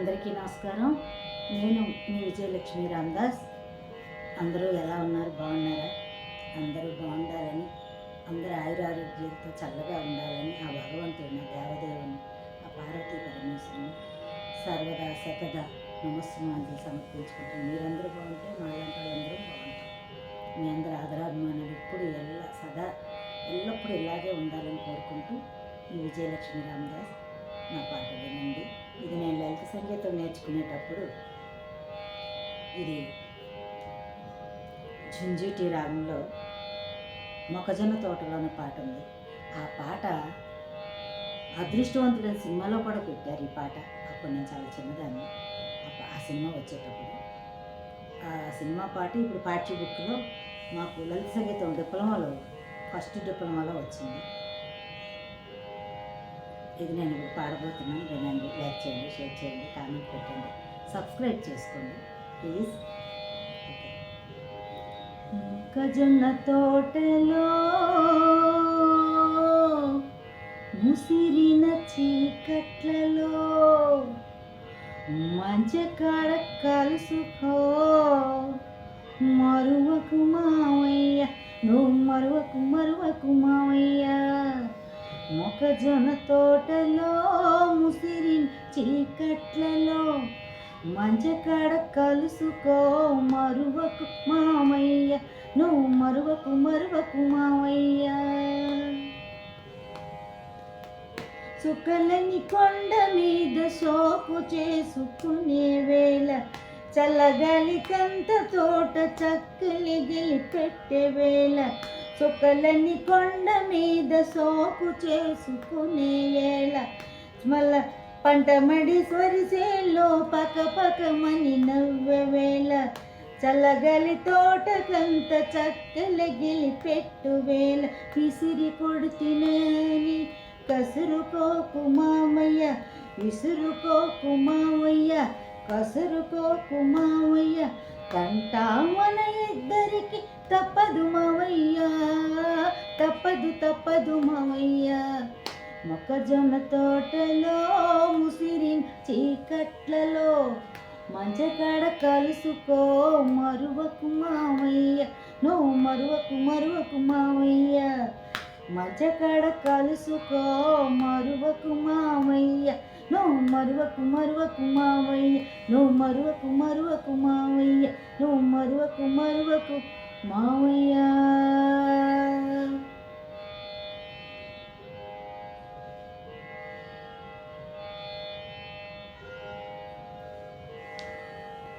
అందరికీ నమస్కారం. నేను మీ విజయలక్ష్మి రామదాస్. అందరూ ఎలా ఉన్నారు? బాగున్నారా? అందరూ బాగుండాలని, అందరూ ఆయురారోగ్యాలతో చల్లగా ఉండాలని ఆ భగవంతుని, దేవదేవుని, ఆ పార్వతీ పరమేశ్వరుని సర్వదా శతదా నమస్సుమాంజలి సమర్పించుకుంటూ మీరందరూ బాగుంటే మాలాంటి వాళ్ళందరూ బాగుంటాం. మీ అందరూ ఆదరాభిమానాలు ఇప్పుడు ఎల్లప్పుడూ ఇలాగే ఉండాలని కోరుకుంటూ మీ విజయలక్ష్మి రామదాస్. నా పాట వినండి. ఇది నేను లలిత సంగీతం నేర్చుకునేటప్పుడు ఇది ఝుంజీటి రాగంలో మొక్కజొన్న తోటలోని పాట ఉంది. ఆ పాట అదృష్టవంతుడైన సినిమాలో కూడా పెట్టారు ఈ పాట. అప్పుడు నేను చాలా చిన్నదాన్ని. ఆ సినిమా వచ్చేటప్పుడు ఆ సినిమా పాట ఇప్పుడు పాఠ్య బుక్లో మాకు లలిత సంగీతం డిప్లొమాలో ఫస్ట్ డిప్లొమాలో వచ్చింది. ఇది నేను ఇప్పుడు పాడబోతున్నాను. వినండి, లైక్ చేయండి, షేర్ చేయండి, కామెంట్ పెట్టండి, సబ్స్క్రైబ్ చేసుకోండి ప్లీజ్. ఓకే. మొక్కజొన్న తోటలో ముసిరిన చీకట్లలో మంచి కాడ కలుసుకో, మరువకు మావయ్య, నువ్వు మరువకు మావయ్య. మొక్కజొన్న తోటలో ముసిరిన చీకట్లలో మంచి కాడ కలుసుకో, మరువకు మావయ్య, నువ్వు మరువకు మావయ్య. చుక్కలని కొండ మీద సోకు చేసుకునే వేళ, చల్లగాలి కంత తోట చక్కలి గెలిపెట్టే వేళ. చుక్కలని కొండ మీద సోకు చేసుకునే వేళ, మళ్ళ పంటమడి స్వరిసేలో పకమని నవ్వే వేళ. చల్లగాలి తోటకంత చక్కలి గెలిపెట్టు వేళ. విసిరి కొడుతునేని కసురుకోకు మామయ్య, విసురుకోకు మామయ్య, కసురుకోకు మామయ్య. కంటామన ఇద్దరికి తప్పదు మావయ్య, తప్పదు మావయ్య. మొక్కజొన్న తోటలో ముసిరిన చీకట్లలో మంచకాడ కలుసుకో, మరువకు మావయ్య, నువ్వు మరువకు మావయ్య. మంచకాడ కలుసుకో, మరువకు మావయ్య, నువ్వు మరువకు మావయ్య, నువ్వు మరువకు మావయ్య, నువ్వు మరువకు మావయ్య.